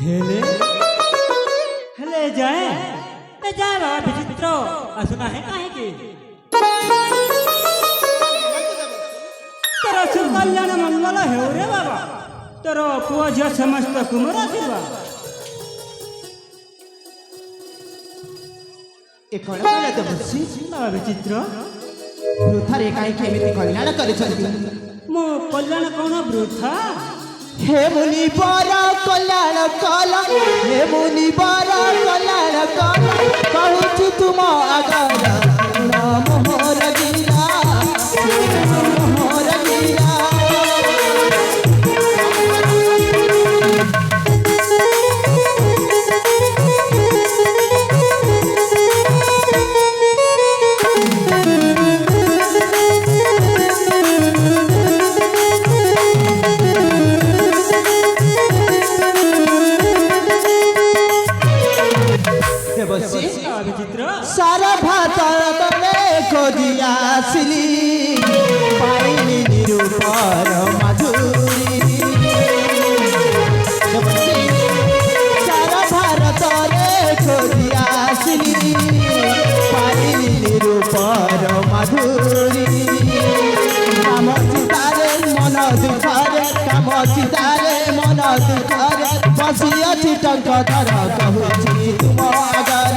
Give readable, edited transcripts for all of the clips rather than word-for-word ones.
हेले हेले जाए बाबा विचित्र आसुना है काहे की तेरा सुकल्याण मंगल हेउ रे बाबा तोर पुआ झिया समस्त कुमर आशीर्वाद ए कण कला तो बसी बाबा विचित्र वृथारे काहे केमिति कल्याण करिछंती मो कल्याण कोन वृथा हे मुनि बर कल्याण कल हे मुनि बर कल्याण कल कहूछि तुम आगर मोहर गिरा मोहर गिरा सारा भातर खोजिया सिली पाइनी निरूपर माधुरी सारा भारत खोजिया सिली पाइनी निरूपर माधुरी काम चितारे मन दुखारे काम चितारे मन दुखारे बसी अच्छी टंक धर कहूँ तुम आगर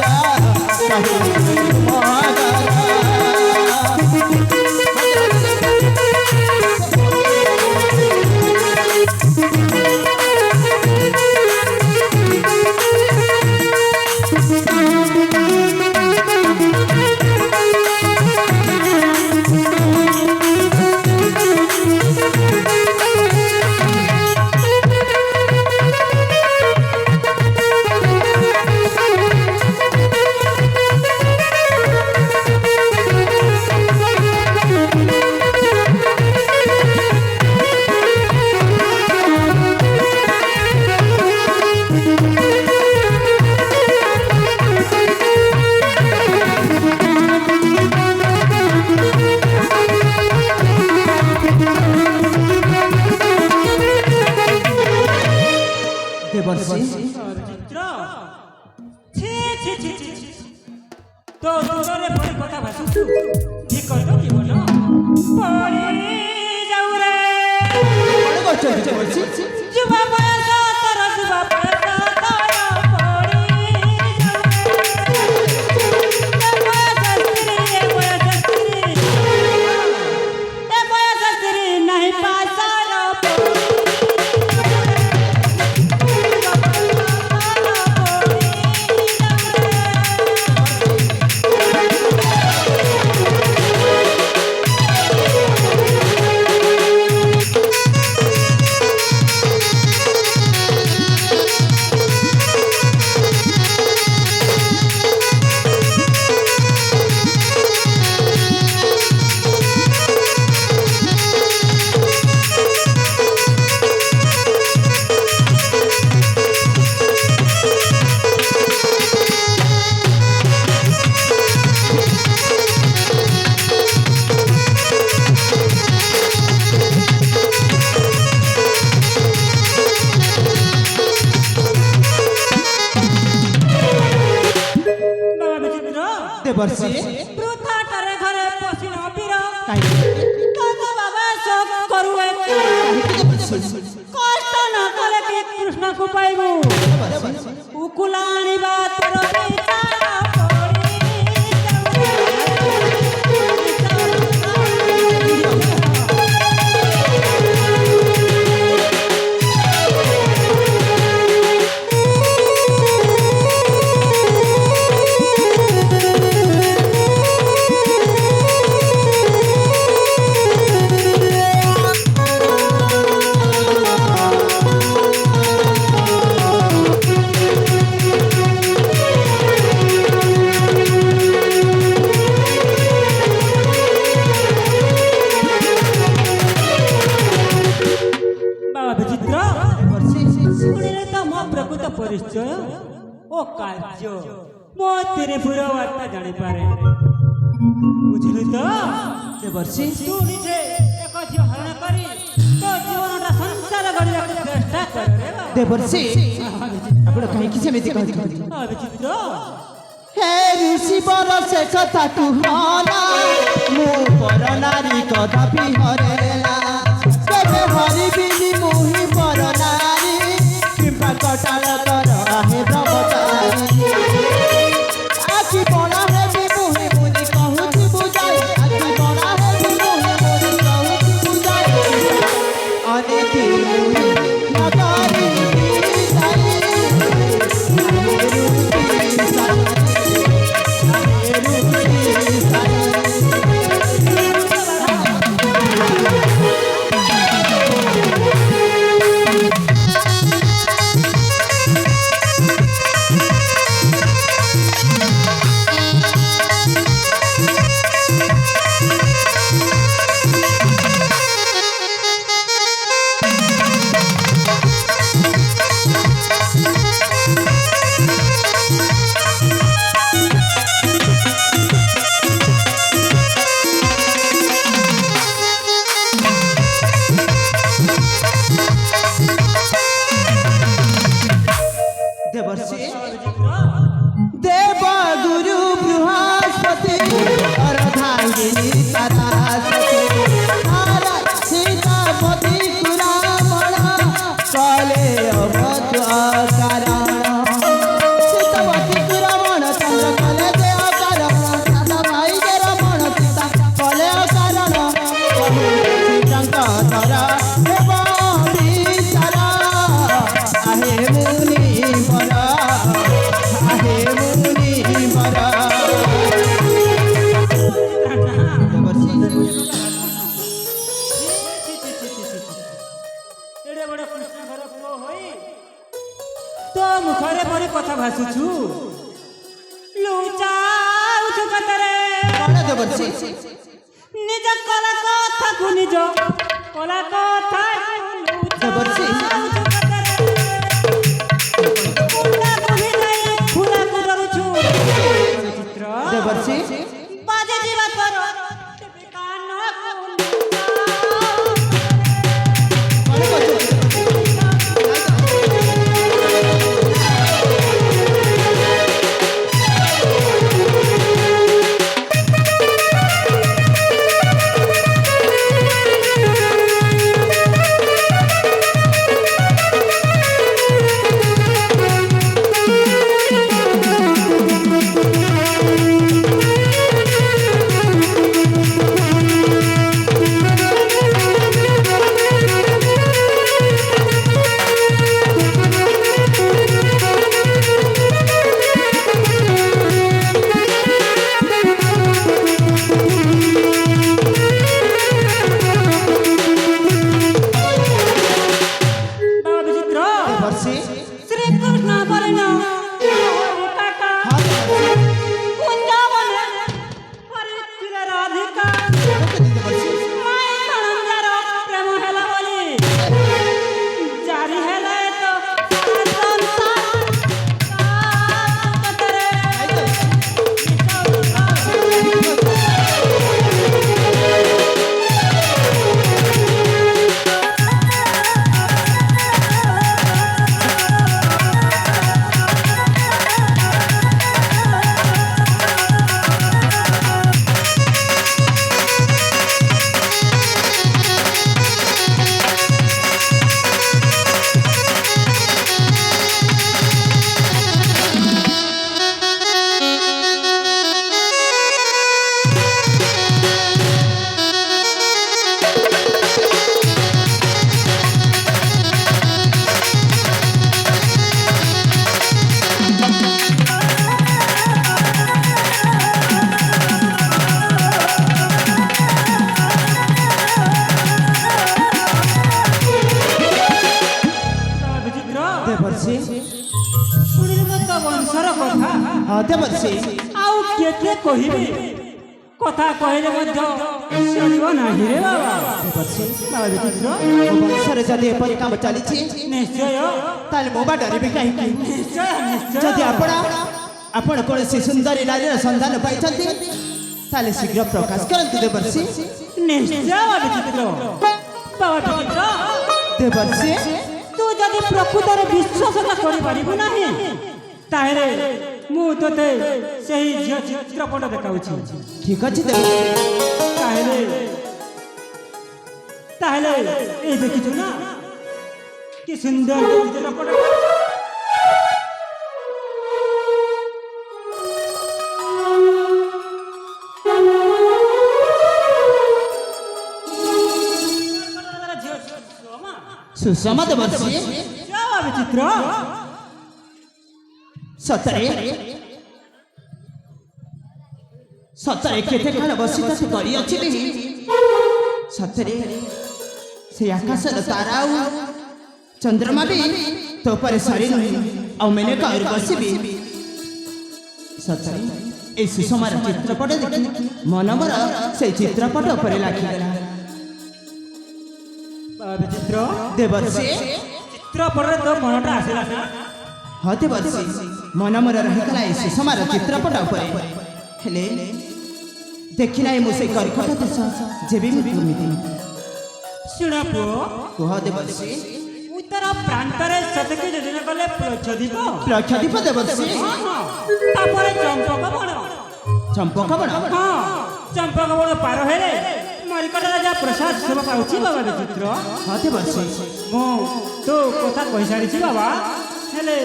तो दूसरे बड़ी कथा भाषु ठीक कर दो जीवन पड़ी जाऊ रे कौन करछो जुबा बयस तोर जुबा बयस तोर पड़ी बयस स्त्री नहीं पासार वर्षे वृथा करे घरे पसिन अबीर काका बाबा सब करुए कष्ट न करे के कृष्ण को पाइबू उकुलानी बात रबिता प्रकृत परिचय ओ कार्य मो तेरे पूरा वार्ता जानी पारे बुझलु तो देवर्षि तू निजे एक झियो हरण करी तो जीवनटा संसार गढ़िया चेष्टा कर रे देवर्षि ଆପଣ କାହିଁକି ସେମିତି କହିଛନ୍ତି? ବିଚିତ୍ର ହେ ଋଷି ବର ସେ କଥା କୁହନା, ମୁଁ ପର ନାରୀ କଦାପି ହରେନା। କେବେ ହରିବିନି ମୁହିଁ ପର ନାରୀ, କିମ୍ବା କଟାଳ କର ଆହେ ବ୍ରହ୍ମଚାରୀ। ଆଖି ବଣା ହେବି ମୁହିଁ ମୁନି କହୁଛି ବୁଝାଇ, ଆଖି ବଣା ହେବି ମୁହିଁ ମୁନି କହୁଛି ବୁଝାଇ। ଅନେକି ମୁହିଁ ନଗରୀ ସାଇ, देव गुरु बृहस्पति अर्धांगिनी सरस्वती, सीतापति कुरामण कले अवध कारण। सीतापति कुरामण चंद्र कले देह कारण, साता भाई के रमण सीता कले कारण। सीतांकर एवं विचार आहे मुनि वर, आहे मुनि वर। एडे बड़े कृष्ण घर पुओ होई तो मुखरे परी कथा भासुछु, लुचाउ कतरे कौन देवर्षि? निज कला कथा को निज कला कथा देवर्षि देवर्षि बाजे जीवा करो कान देवर्षि आउ केते कहिबे कथा कहले मध्य सरियो नाही रे बाबा। देवर्षि बाबा विचित्र वंशरे जदि एपरि काम चलीछि निश्चय ताले मोबा डरिबे काहीकि? निश्चय निश्चय जदि आपण कौन सुंदरी नारीर संधान पाइछन्ति ताले शीघ्र प्रकाश करन्तु देवर्षि। निश्चय बाबा विचित्र बाबा विचित्र देवर्षि तू जदि प्रकृतर विश्वास करि परिबु नाही ତାହେଲେ ମୁଁ ତୋତେ ସେହି ଝିଅ ଚିତ୍ରପଟ ଦେଖାଉଛି। ଠିକ ଅଛି ଦେବର୍ଷି। ତାହେଲେ ତାହେଲେ এই ଦେଖିଛୁ ନା କି ସୁନ୍ଦର ଚିତ୍ରପଟ। ସୁଷମା ଦେବର୍ଷି। ଚିତ୍ର ସତରେ ସତରେ କେତେ କାଳ ବସି ତାକୁ କରିଅଛି ସତରେ ସେ ଆକାଶର ତାରା ଆଉ ଚନ୍ଦ୍ରମା ବି ତୋ ଉପରେ ସରି ନୁହେଁ ଆଉ ମେନେକା ଆହୁରି ବସିବି। ସତରେ এই ସୁଷମାର ଚିତ୍ରପଟ ଦେଖି ମନ ମୋର ସେଇ ଚିତ୍ରପଟ ଉପରେ ଲାଗିଗଲା। ଚିତ୍ର ଦେବର୍ଷି ଚିତ୍ରପଟରେ ତୋ ମନଟା ଆସିଲା ନା? ହଁ ଦେବର୍ଷି ମନ ମୋର ରହିଗଲା এই ସୁଷମାର ଚିତ୍ରପଟ ଉପରେ। ହେଲେ ଦେଖି ନାହିଁ ମୁଁ ସେଇ କର୍କଟ ଦେଶ ଯେବେ ମୁଁ କେମିତି। ଶୁଣ ପୁଅ, କୁହ ଦେବର୍ଷି। ଉତ୍ତର ପ୍ରାନ୍ତରେ ସେତିକି ଯୋଜନା କଲେ ପ୍ରଚ୍ଛଦୀପ ଲକ୍ଷଦୀପ ଦେବର୍ଷି। ତାପରେ ଚମ୍ପକ ବଣ। ଚମ୍ପକ ବଣ। ହଁ, ଚମ୍ପକ ବଣ ପାର ହେଲେ ମରିକଟ ରାଜା ପ୍ରସାଦ ଶୋଭା ପାଉଛି ବାବା ବିଚିତ୍ର। ହଁ ଦେବର୍ଷି। ମୁଁ ତୋ କଥା କହିସାରିଛି ବାବା, ହେଲେ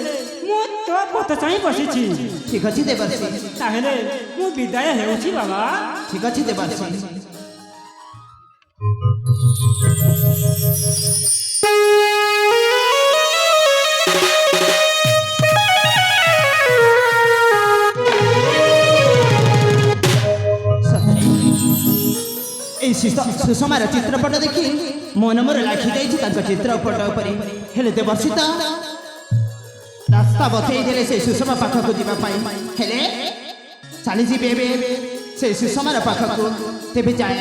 ମୁଁ ତୋ ପଥ ଚାହିଁ ବସିଛି। ଠିକ ଅଛି ଦେବର୍ଷି। ତାହେଲେ ମୁଁ ବିଦାୟ ହେଉଛି ବାବା। ଠିକ ଅଛି ଦେବର୍ଷି। এই ସୁଷମାର ଚିତ୍ରପଟ ଦେଖି ମନ ମୋର ଲାଖି ଯାଇଛି ତାଙ୍କ ଚିତ୍ରପଟ ଉପରେ। ହେଲେ ଦେବର୍ଷି ତ ରାସ୍ତା ବତେଇ ଦେଲେ ସେ ସୁଷମା ପାଖକୁ ଯିବା ପାଇଁ। ହେଲେ ଚାଲିଯିବେ ଏବେ ସେ ସୁଷମାର ପାଖକୁ। ତେବେ ଯାଏ